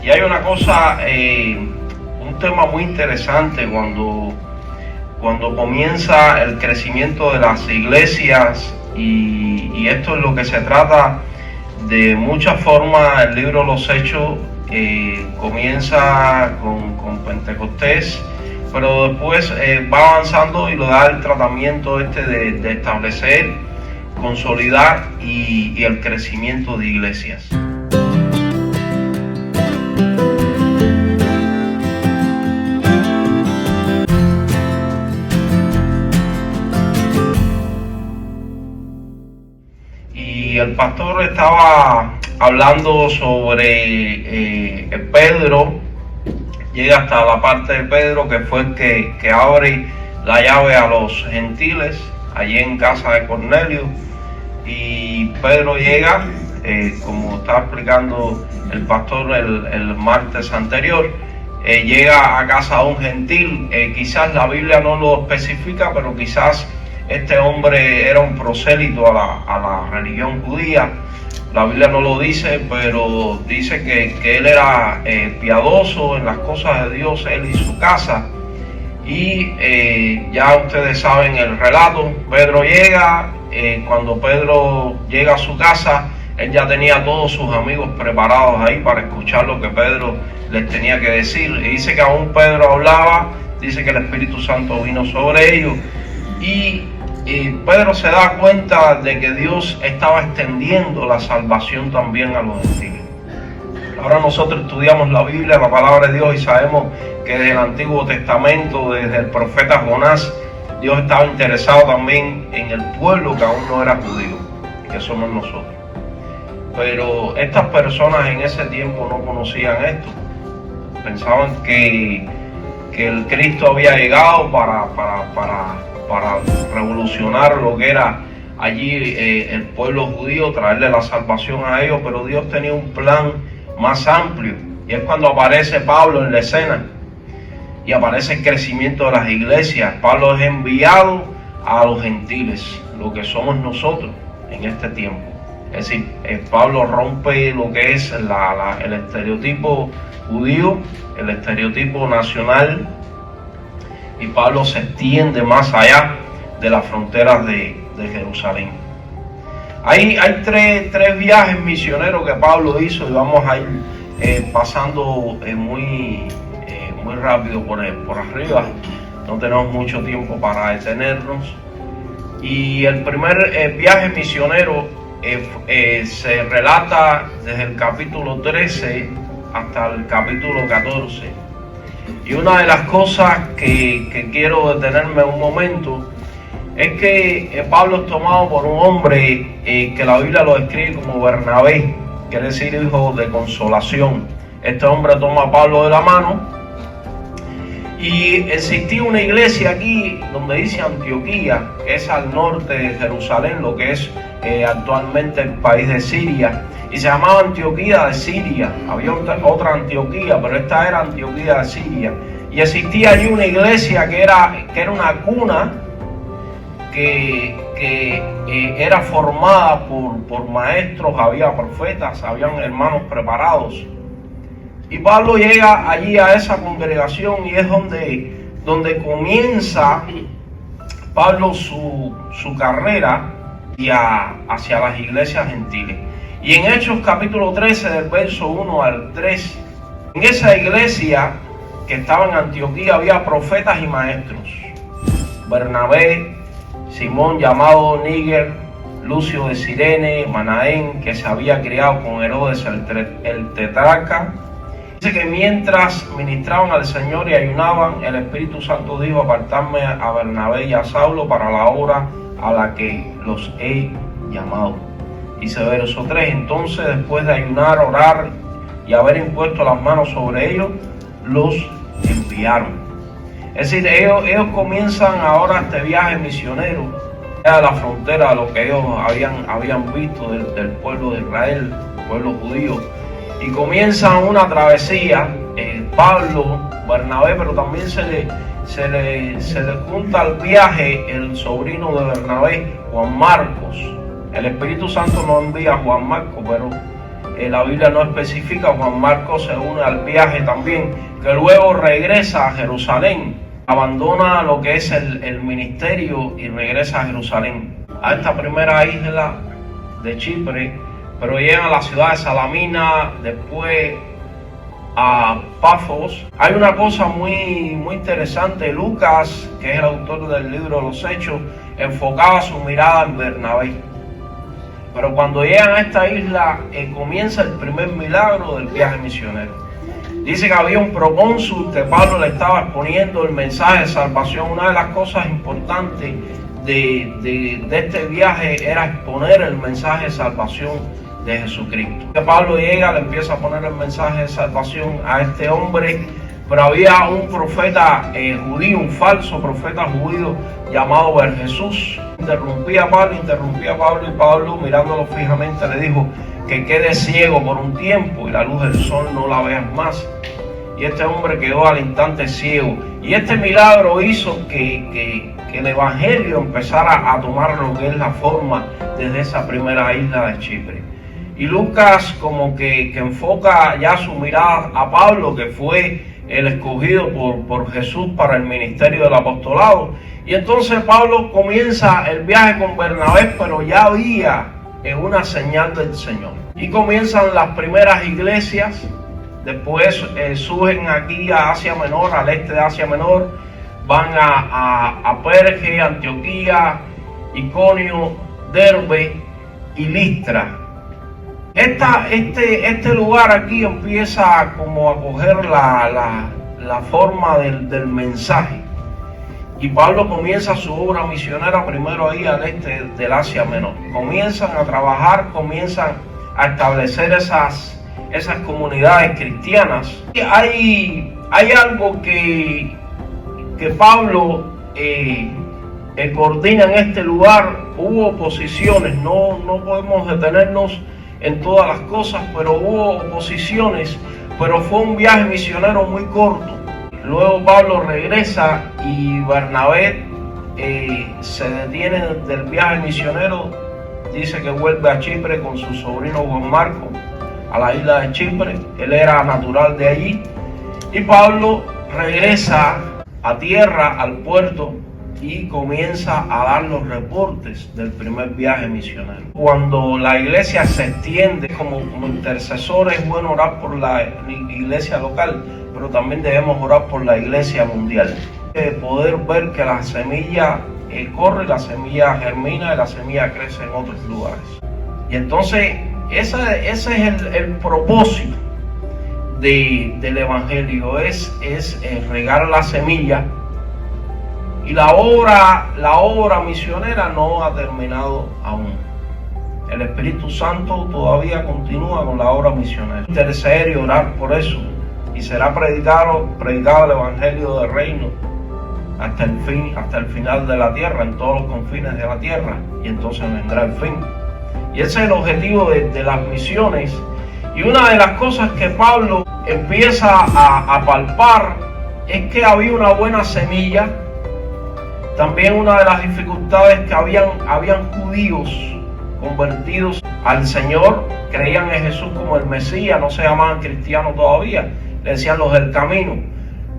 Y hay una cosa, un tema muy interesante cuando comienza el crecimiento de las iglesias, y esto es lo que se trata de muchas formas. El libro de los Hechos comienza con Pentecostés, pero después va avanzando y lo da el tratamiento de establecer, consolidar y el crecimiento de iglesias. Y el pastor estaba hablando sobre Pedro. Llega hasta la parte de Pedro, que fue el que abre la llave a los gentiles allí en casa de Cornelio. Y Pedro llega, como estaba explicando el pastor el martes anterior, llega a casa de un gentil. Quizás la Biblia no lo especifica, pero quizás este hombre era un prosélito a la religión judía. La Biblia no lo dice, pero dice que él era piadoso en las cosas de Dios, él y su casa. Y ya ustedes saben el relato. Pedro llega. Cuando Pedro llega a su casa, él ya tenía a todos sus amigos preparados ahí para escuchar lo que Pedro les tenía que decir. Y dice que aún Pedro hablaba, dice que el Espíritu Santo vino sobre ellos. Y Pedro se da cuenta de que Dios estaba extendiendo la salvación también a los gentiles. Ahora nosotros estudiamos la Biblia, la palabra de Dios, y sabemos que desde el Antiguo Testamento, desde el profeta Jonás, Dios estaba interesado también en el pueblo que aún no era judío, que somos nosotros. Pero estas personas en ese tiempo no conocían esto. Pensaban que el Cristo había llegado para revolucionar lo que era allí el pueblo judío, traerle la salvación a ellos, pero Dios tenía un plan más amplio. Y es cuando aparece Pablo en la escena y aparece el crecimiento de las iglesias. Pablo es enviado a los gentiles, lo que somos nosotros en este tiempo. Es decir, Pablo rompe lo que es el estereotipo judío, el estereotipo nacional, y Pablo se extiende más allá de las fronteras de Jerusalén. Hay tres viajes misioneros que Pablo hizo, y vamos a ir pasando muy rápido por arriba. No tenemos mucho tiempo para detenernos. Y el primer viaje misionero se relata desde el capítulo 13 hasta el capítulo 14. Y una de las cosas que quiero detenerme un momento es que Pablo es tomado por un hombre que la Biblia lo describe como Bernabé, quiere decir hijo de consolación. Este hombre toma a Pablo de la mano, y existía una iglesia aquí donde dice Antioquía, que es al norte de Jerusalén, lo que es actualmente el país de Siria, y se llamaba Antioquía de Siria. Había otra Antioquía, pero esta era Antioquía de Siria. Y existía allí una iglesia que era una cuna que era formada por maestros, había profetas, habían hermanos preparados. Y Pablo llega allí a esa congregación, y es donde comienza Pablo su carrera hacia las iglesias gentiles. Y en Hechos capítulo 13, del verso 1 al 3, en esa iglesia que estaba en Antioquía había profetas y maestros. Bernabé, Simón llamado Níger, Lucio de Cirene, Manaén, que se había criado con Herodes el tetrarca. Dice que mientras ministraban al Señor y ayunaban, el Espíritu Santo dijo: apartarme a Bernabé y a Saulo para la obra a la que los he llamado. Dice verso 3, entonces después de ayunar, orar y haber impuesto las manos sobre ellos, los enviaron. Es decir, ellos comienzan ahora este viaje misionero a la frontera de lo que ellos habían visto del pueblo de Israel, pueblo judío, y comienzan una travesía. Pablo, Bernabé, pero también se le junta al viaje el sobrino de Bernabé, Juan Marcos. El Espíritu Santo no envía a Juan Marcos, pero la Biblia no especifica. Juan Marcos se une al viaje también, que luego regresa a Jerusalén, abandona lo que es el ministerio y regresa a Jerusalén, a esta primera isla de Chipre, pero llegan a la ciudad de Salamina, después a Pafos. Hay una cosa muy interesante. Lucas, que es el autor del libro de los Hechos, enfocaba su mirada en Bernabé. Pero cuando llegan a esta isla, comienza el primer milagro del viaje misionero. Dice que había un procónsul que Pablo le estaba exponiendo el mensaje de salvación. Una de las cosas importantes de este viaje era exponer el mensaje de salvación de Jesucristo. Que Pablo llega, le empieza a poner el mensaje de salvación a este hombre, pero había un profeta judío, un falso profeta judío llamado Bar-Jesús. Interrumpía a Pablo, y Pablo, mirándolo fijamente, le dijo que quede ciego por un tiempo y la luz del sol no la veas más. Y este hombre quedó al instante ciego. Y este milagro hizo que el evangelio empezara a tomar lo que es la forma desde esa primera isla de Chipre. Y Lucas como que enfoca ya su mirada a Pablo, que fue el escogido por Jesús para el ministerio del apostolado. Y entonces Pablo comienza el viaje con Bernabé, pero ya había una señal del Señor. Y comienzan las primeras iglesias. Después surgen aquí a Asia Menor, al este de Asia Menor. Van a Perge, Antioquía, Iconio, Derbe y Listra. Este lugar aquí empieza como a coger la forma del mensaje. Y Pablo comienza su obra misionera primero ahí al este del Asia Menor. Comienzan a trabajar, comienzan a establecer esas comunidades cristianas. Y hay algo que Pablo coordina en este lugar. Hubo oposiciones, no podemos detenernos en todas las cosas, pero hubo oposiciones, pero fue un viaje misionero muy corto. Luego Pablo regresa y Bernabé se detiene del viaje misionero. Dice que vuelve a Chipre con su sobrino Juan Marcos a la isla de Chipre. Él era natural de allí. Y Pablo regresa a tierra, al puerto, y comienza a dar los reportes del primer viaje misionero. Cuando la iglesia se extiende como intercesores, es bueno orar por la iglesia local, pero también debemos orar por la iglesia mundial. Poder ver que la semilla corre, la semilla germina y la semilla crece en otros lugares. Y entonces ese es el propósito del evangelio, es regar la semilla. Y la obra misionera no ha terminado aún. El Espíritu Santo todavía continúa con la obra misionera. Interceder y orar por eso. Y será predicado el Evangelio del Reino hasta el final de la tierra, en todos los confines de la tierra. Y entonces vendrá el fin. Y ese es el objetivo de las misiones. Y una de las cosas que Pablo empieza a palpar es que había una buena semilla. También una de las dificultades que habían judíos convertidos al Señor, creían en Jesús como el Mesías, no se llamaban cristianos todavía, le decían los del camino,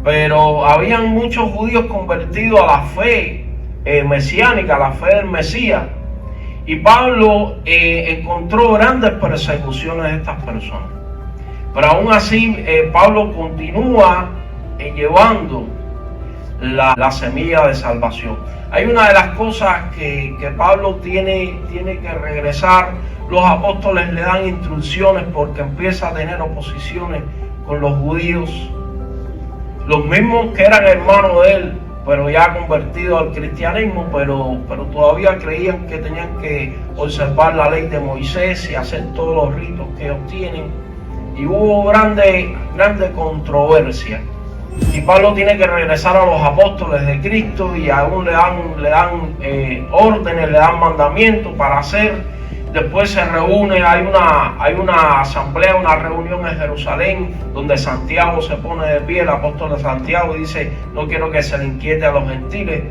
pero habían muchos judíos convertidos a la fe mesiánica, a la fe del Mesías, y Pablo encontró grandes persecuciones de estas personas, pero aún así Pablo continúa llevando la semilla de salvación. Hay una de las cosas que Pablo tiene que regresar. Los apóstoles le dan instrucciones porque empieza a tener oposiciones con los judíos, los mismos que eran hermanos de él, pero ya convertidos al cristianismo, pero todavía creían que tenían que observar la ley de Moisés y hacer todos los ritos que ellos tienen. Y hubo grande controversia. Y Pablo tiene que regresar a los apóstoles de Cristo y aún le dan órdenes, le dan mandamientos para hacer. Después se reúne, hay una asamblea, una reunión en Jerusalén donde Santiago se pone de pie, el apóstol de Santiago, y dice: no quiero que se le inquiete a los gentiles,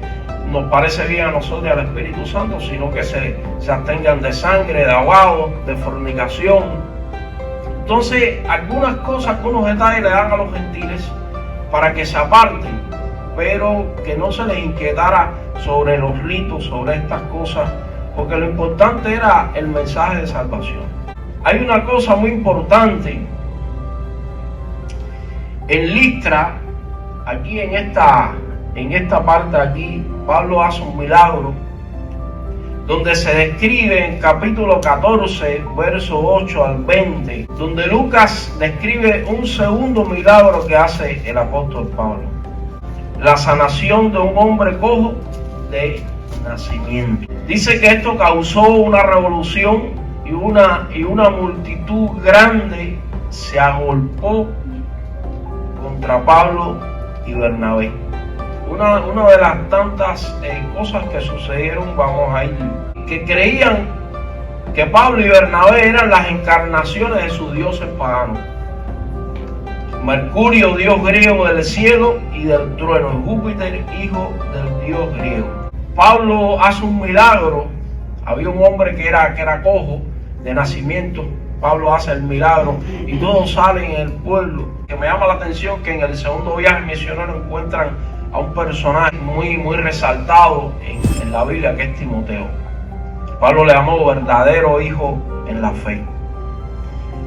nos parece bien a nosotros y al Espíritu Santo, sino que se abstengan de sangre, de ahogado, de fornicación Entonces, algunas cosas, algunos detalles le dan a los gentiles para que se aparten, pero que no se les inquietara sobre los ritos, sobre estas cosas, porque lo importante era el mensaje de salvación. Hay una cosa muy importante en Listra, aquí en esta parte aquí, Pablo hace un milagro donde se describe en capítulo 14, verso 8 al 20, donde Lucas describe un segundo milagro que hace el apóstol Pablo: la sanación de un hombre cojo de nacimiento. Dice que esto causó una revolución y una multitud grande se agolpó contra Pablo y Bernabé. Una de las tantas cosas que sucedieron, vamos a ir, que creían que Pablo y Bernabé eran las encarnaciones de sus dioses paganos. Mercurio, dios griego del cielo y del trueno, y Júpiter, hijo del dios griego. Pablo hace un milagro. Había un hombre que era cojo de nacimiento. Pablo hace el milagro y todos salen en el pueblo. Que me llama la atención que en el segundo viaje misionero encuentran a un personaje muy resaltado en la Biblia, que es Timoteo. Pablo le llamó verdadero hijo en la fe.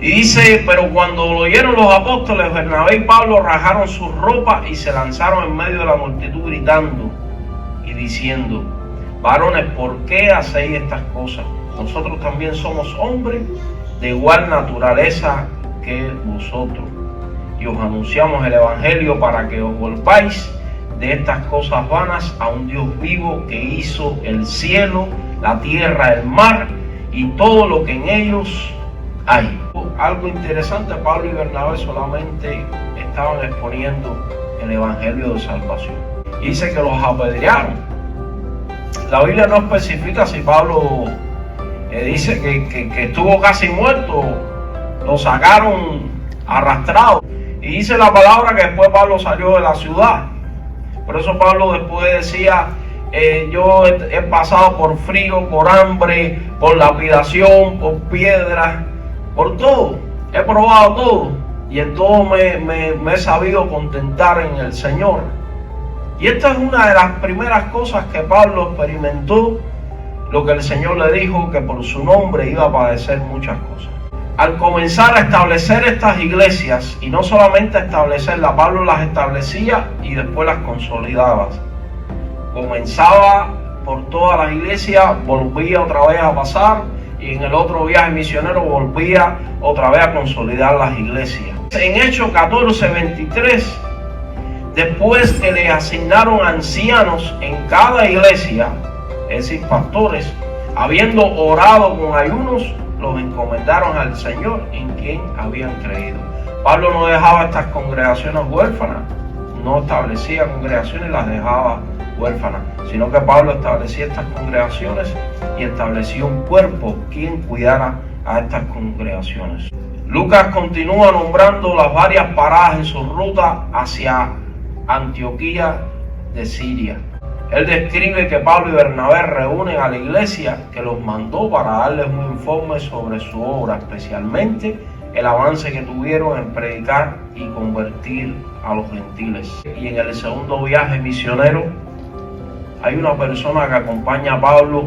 Y dice: pero cuando lo oyeron los apóstoles, Bernabé y Pablo rajaron sus ropas y se lanzaron en medio de la multitud gritando y diciendo: varones, ¿por qué hacéis estas cosas? Nosotros también somos hombres de igual naturaleza que vosotros, y os anunciamos el evangelio para que os volváis de estas cosas vanas a un Dios vivo que hizo el cielo, la tierra, el mar y todo lo que en ellos hay. Algo interesante, Pablo y Bernabé solamente estaban exponiendo el evangelio de salvación. Y dice que los apedrearon. La Biblia no especifica si Pablo dice que estuvo casi muerto, lo sacaron arrastrado. Y dice la palabra que después Pablo salió de la ciudad. Por eso Pablo después decía: yo he pasado por frío, por hambre, por lapidación, por piedras, por todo. He probado todo y en todo me he sabido contentar en el Señor. Y esta es una de las primeras cosas que Pablo experimentó, lo que el Señor le dijo, que por su nombre iba a padecer muchas cosas. Al comenzar a establecer estas iglesias, y no solamente a establecerlas, Pablo las establecía y después las consolidaba. Comenzaba por todas las iglesias, volvía otra vez a pasar, y en el otro viaje misionero volvía otra vez a consolidar las iglesias. En Hechos 14:23, después que le asignaron ancianos en cada iglesia, es decir, pastores, habiendo orado con ayunos, los encomendaron al Señor en quien habían creído. Pablo no dejaba estas congregaciones huérfanas, no establecía congregaciones y las dejaba huérfanas, sino que Pablo establecía estas congregaciones y estableció un cuerpo quien cuidara a estas congregaciones. Lucas continúa nombrando las varias paradas en su ruta hacia Antioquía de Siria. Él describe que Pablo y Bernabé reúnen a la iglesia, que los mandó para darles un informe sobre su obra, especialmente el avance que tuvieron en predicar y convertir a los gentiles. Y en el segundo viaje misionero hay una persona que acompaña a Pablo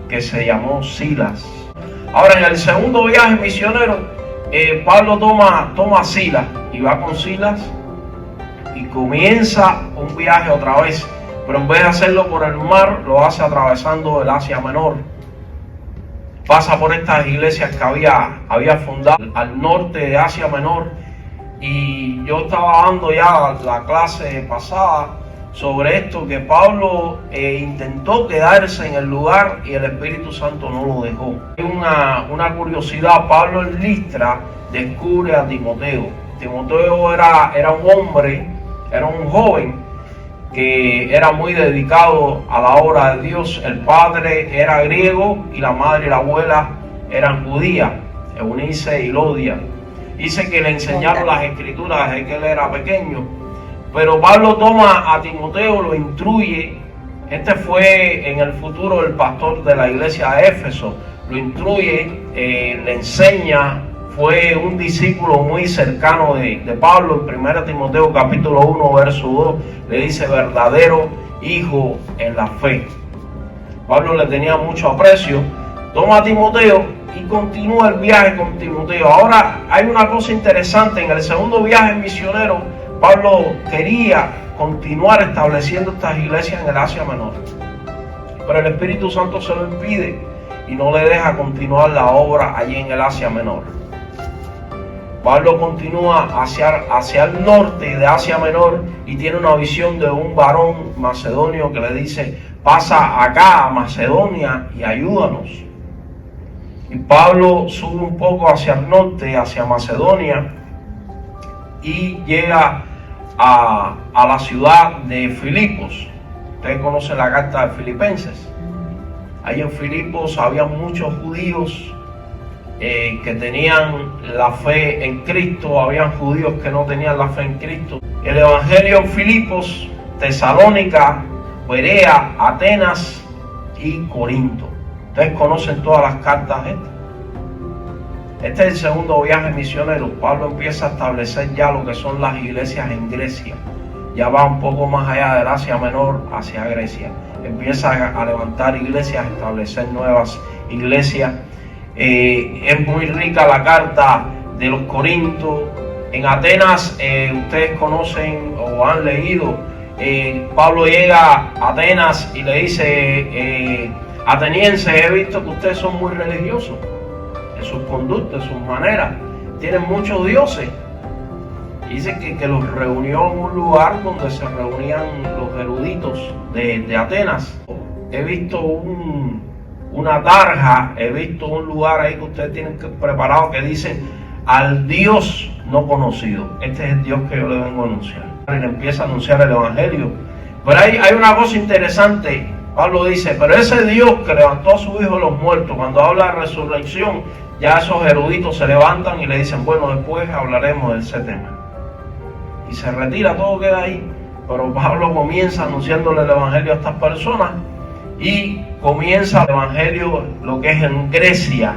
que se llamó Silas. Ahora, en el segundo viaje misionero, Pablo toma a Silas y va con Silas y comienza un viaje otra vez. Pero en vez de hacerlo por el mar, lo hace atravesando el Asia Menor. Pasa por estas iglesias que había fundado al norte de Asia Menor. Y yo estaba dando ya la clase pasada sobre esto, que Pablo intentó quedarse en el lugar y el Espíritu Santo no lo dejó. Hay una curiosidad: Pablo en Listra descubre a Timoteo. Timoteo era un hombre, era un joven que era muy dedicado a la obra de Dios. El padre era griego y la madre y la abuela eran judías, Eunice y Lodia. Dice que le enseñaron las escrituras desde que él era pequeño. Pero Pablo toma a Timoteo, lo instruye. Este fue en el futuro el pastor de la iglesia de Éfeso. Lo instruye, le enseña fue un discípulo muy cercano de Pablo. En 1 Timoteo capítulo 1 verso 2 le dice verdadero hijo en la fe. Pablo le tenía mucho aprecio, toma a Timoteo y continúa el viaje con Timoteo. Ahora hay una cosa interesante, en el segundo viaje misionero Pablo quería continuar estableciendo estas iglesias en el Asia Menor, pero el Espíritu Santo se lo impide y no le deja continuar la obra allí en el Asia Menor. Pablo continúa hacia el norte de Asia Menor y tiene una visión de un varón macedonio que le dice: pasa acá a Macedonia y ayúdanos. Y Pablo sube un poco hacia el norte, hacia Macedonia, y llega a la ciudad de Filipos. Ustedes conocen la carta de Filipenses. Ahí en Filipos había muchos judíos que tenían la fe en Cristo, habían judíos que no tenían la fe en Cristo. El evangelio en Filipos, Tesalónica, Berea, Atenas y Corinto. Ustedes conocen todas las cartas estas. Este es el segundo viaje misionero. Pablo empieza a establecer ya lo que son las iglesias en Grecia. Ya va un poco más allá del Asia Menor hacia Grecia. Empieza a levantar iglesias, a establecer nuevas iglesias. Es muy rica la carta de los Corintios. En Atenas, ustedes conocen o han leído, Pablo llega a Atenas y le dice: atenienses, he visto que ustedes son muy religiosos en sus conductas, en sus maneras, tienen muchos dioses. Dice que los reunió en un lugar donde se reunían los eruditos de Atenas. He visto una tarja, he visto un lugar ahí que ustedes tienen preparado que dice: al Dios no conocido. Este es el Dios que yo le vengo a anunciar. Y le empieza a anunciar el evangelio. Pero hay una cosa interesante. Pablo dice: pero ese Dios que levantó a su hijo de los muertos, cuando habla de resurrección, ya esos eruditos se levantan y le dicen: bueno, después hablaremos de ese tema. Y se retira, todo queda ahí. Pero Pablo comienza anunciándole el evangelio a estas personas y comienza el evangelio lo que es en Grecia.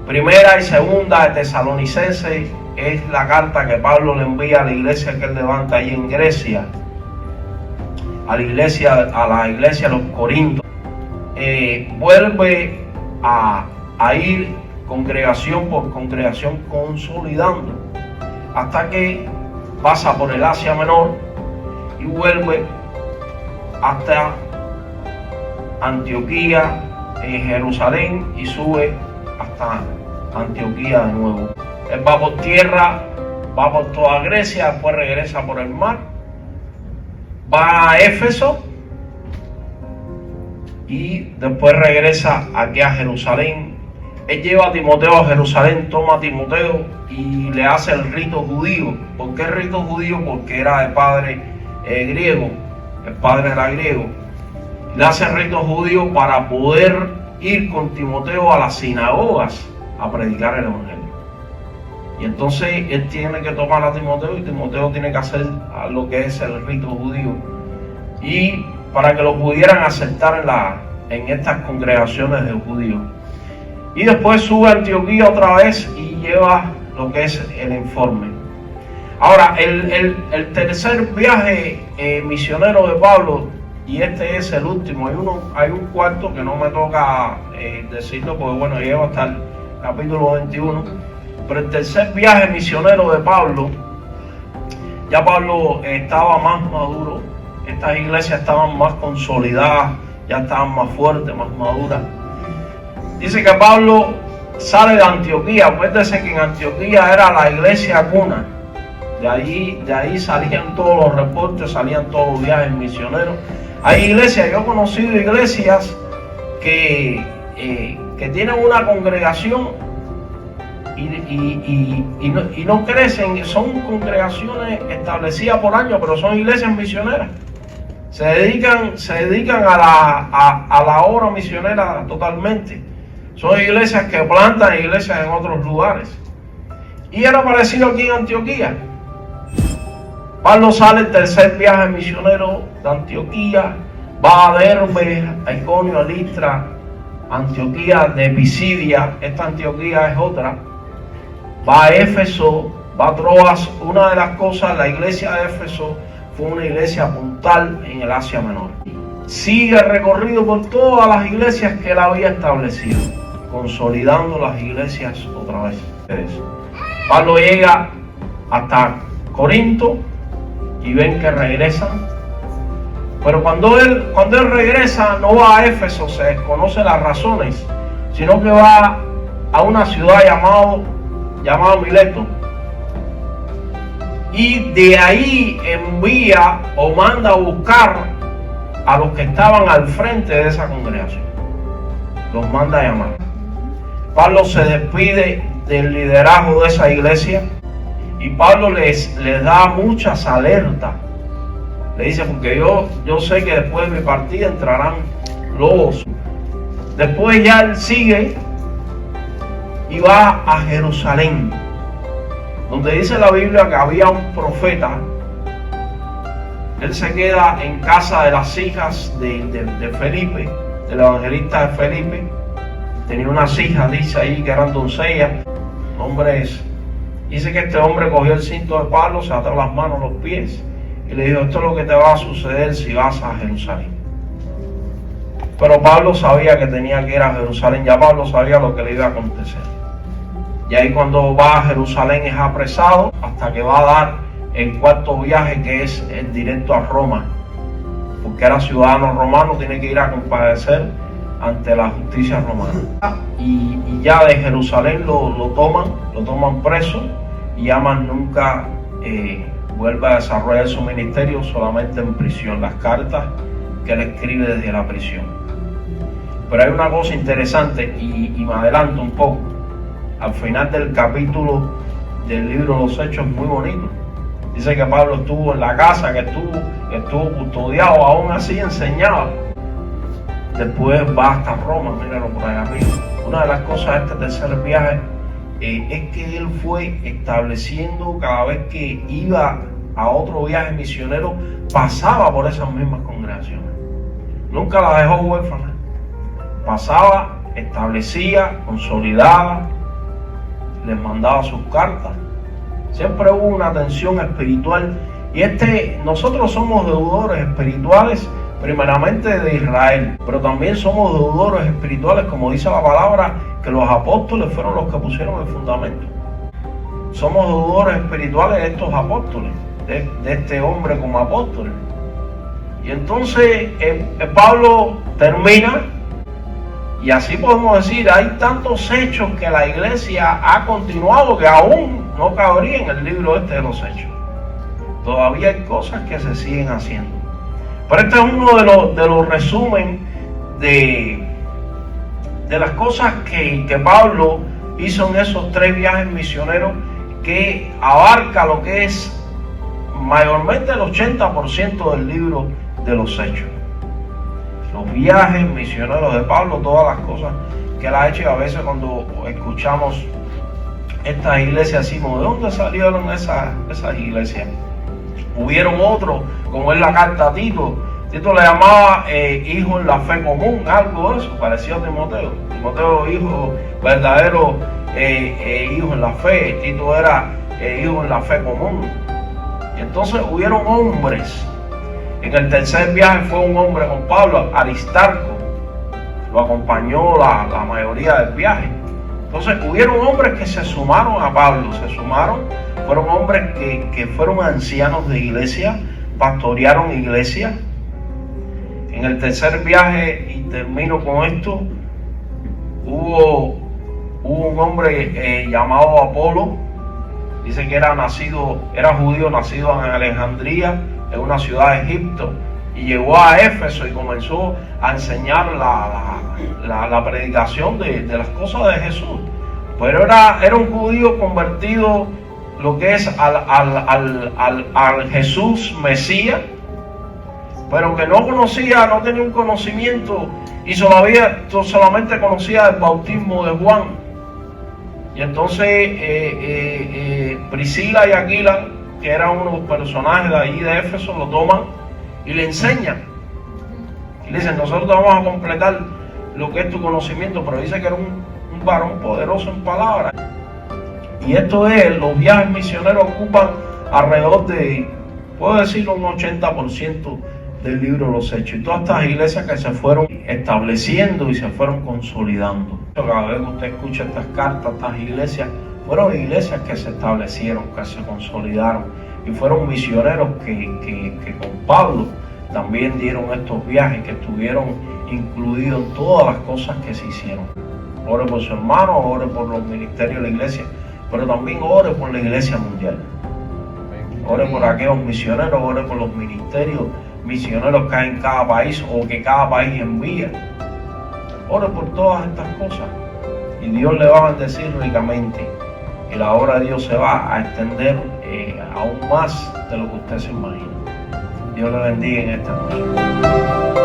Primera y segunda de Tesalonicenses es la carta que Pablo le envía a la iglesia que él levanta ahí en Grecia, a la iglesia de los Corintios. Vuelve a ir congregación por congregación consolidando, hasta que pasa por el Asia Menor y vuelve hasta Antioquía, Jerusalén, y sube hasta Antioquía de nuevo. Él va por tierra, va por toda Grecia, después regresa por el mar, va a Éfeso y después regresa aquí a Jerusalén. Él lleva a Timoteo a Jerusalén, toma a Timoteo y le hace el rito judío. ¿Por qué el rito judío? Porque era de padre griego, el padre era griego. Le hace el rito judío para poder ir con Timoteo a las sinagogas a predicar el evangelio. Y entonces él tiene que tomar a Timoteo y Timoteo tiene que hacer lo que es el rito judío. Y para que lo pudieran aceptar en estas congregaciones de judíos. Y después sube a Antioquía otra vez y lleva lo que es el informe. Ahora, el tercer viaje misionero de Pablo, y este es el último, hay un cuarto que no me toca decirlo porque bueno, llevo hasta el capítulo 21, pero el tercer viaje misionero de Pablo, ya Pablo estaba más maduro, estas iglesias estaban más consolidadas, ya estaban más fuertes, más maduras. Dice que Pablo sale de Antioquía. Acuérdense que en Antioquía era la iglesia cuna. De ahí salían todos los reportes, salían todos los viajes misioneros. Hay iglesias, yo he conocido iglesias que tienen una congregación y no crecen. Son congregaciones establecidas por años, pero son iglesias misioneras. Se dedican a la obra misionera totalmente. Son iglesias que plantan iglesias en otros lugares. Y era parecido aquí en Antioquía. Pablo sale el tercer viaje misionero de Antioquía, va a Derbe, a Iconio, a Listra, Antioquía de Pisidia. Esta Antioquía es otra. va a Éfeso, va a Troas. Una de las cosas, la iglesia de Éfeso fue una iglesia puntal en el Asia Menor. Sigue el recorrido por todas las iglesias que él había establecido, consolidando las iglesias otra vez. Pablo llega hasta Corinto y ven que regresan. Pero cuando él regresa, no va a Éfeso, se desconoce las razones, sino que va a una ciudad llamada Mileto. Y de ahí envía o manda a buscar a los que estaban al frente de esa congregación. Los manda a llamar. Pablo se despide del liderazgo de esa iglesia y Pablo les da muchas alertas. Le dice, porque yo sé que después de mi partida entrarán lobos. Después ya él sigue y va a Jerusalén, donde dice la Biblia que había un profeta. Él se queda en casa de las hijas de Felipe, del evangelista de Felipe. Tenía unas hijas, dice ahí, que eran doncellas, hombres. Dice que este hombre cogió el cinto de Pablo, se ató las manos, los pies, y le dijo, esto es lo que te va a suceder si vas a Jerusalén. Pero Pablo sabía que tenía que ir a Jerusalén, ya Pablo sabía lo que le iba a acontecer. Y ahí cuando va a Jerusalén es apresado hasta que va a dar el cuarto viaje, que es el directo a Roma. Porque era ciudadano romano, tiene que ir a comparecer ante la justicia romana. Y ya de Jerusalén lo toman preso y ya más nunca vuelve a desarrollar su ministerio, solamente en prisión, las cartas que él escribe desde la prisión. Pero hay una cosa interesante y me adelanto un poco. Al final del capítulo del libro de los Hechos, muy bonito. Dice que Pablo estuvo en la casa, que estuvo custodiado, aún así enseñaba. Después va hasta Roma, míralo por allá arriba. Una de las cosas de este tercer viaje es que él fue estableciendo, cada vez que iba a otro viaje misionero, pasaba por esas mismas congregaciones. Nunca las dejó huérfanas. Pasaba, establecía, consolidaba, les mandaba sus cartas. Siempre hubo una atención espiritual. Y nosotros somos deudores espirituales, primeramente de Israel, pero también somos deudores espirituales, como dice la palabra, que los apóstoles fueron los que pusieron el fundamento. Somos deudores espirituales de estos apóstoles, de este hombre como apóstol. Y entonces Pablo termina, y así podemos decir, hay tantos hechos que la iglesia ha continuado que aún no cabría en el libro de los hechos. Todavía hay cosas que se siguen haciendo. Pero este es uno de los resumen de las cosas que Pablo hizo en esos 3 viajes misioneros, que abarca lo que es mayormente el 80% del libro de los hechos. Los viajes misioneros de Pablo, todas las cosas que él ha hecho. Y a veces cuando escuchamos estas iglesias decimos, ¿de dónde salieron esas iglesias? Hubieron otros, como es la carta a Tito. Tito le llamaba hijo en la fe común, algo de eso, parecido a Timoteo. Timoteo, hijo verdadero, hijo en la fe. Tito era hijo en la fe común. Y entonces hubieron hombres. En el tercer viaje fue un hombre con Pablo, Aristarco. Lo acompañó la mayoría del viaje. Entonces hubieron hombres que se sumaron a Pablo, fueron hombres que fueron ancianos de iglesia, pastorearon iglesia. En el tercer viaje, y termino con esto, hubo un hombre llamado Apolo. Dice que era judío, nacido en Alejandría, en una ciudad de Egipto, y llegó a Éfeso y comenzó a enseñar la predicación de las cosas de Jesús. Pero era un judío convertido, lo que es al Jesús Mesías, pero que no tenía un conocimiento, y solamente conocía el bautismo de Juan. Y entonces Priscila y Aquila, que eran unos personajes de ahí de Éfeso, lo toman y le enseñan. Y le dicen, nosotros te vamos a completar lo que es tu conocimiento, pero dice que era un varón poderoso en palabras. Y esto es, los viajes misioneros ocupan alrededor de, puedo decir, un 80% del libro de los Hechos. Y todas estas iglesias que se fueron estableciendo y se fueron consolidando. Cada vez que usted escucha estas cartas, estas iglesias, fueron iglesias que se establecieron, que se consolidaron. Y fueron misioneros que con Pablo también dieron estos viajes, que estuvieron incluidos en todas las cosas que se hicieron. Ore por su hermano, ore por los ministerios de la iglesia, pero también ore por la iglesia mundial. Ore por aquellos misioneros, ore por los ministerios misioneros que hay en cada país o que cada país envía. Ore por todas estas cosas y Dios le va a bendecir ricamente. Y la obra de Dios se va a extender aún más de lo que usted se imagina. Dios le bendiga en esta noche.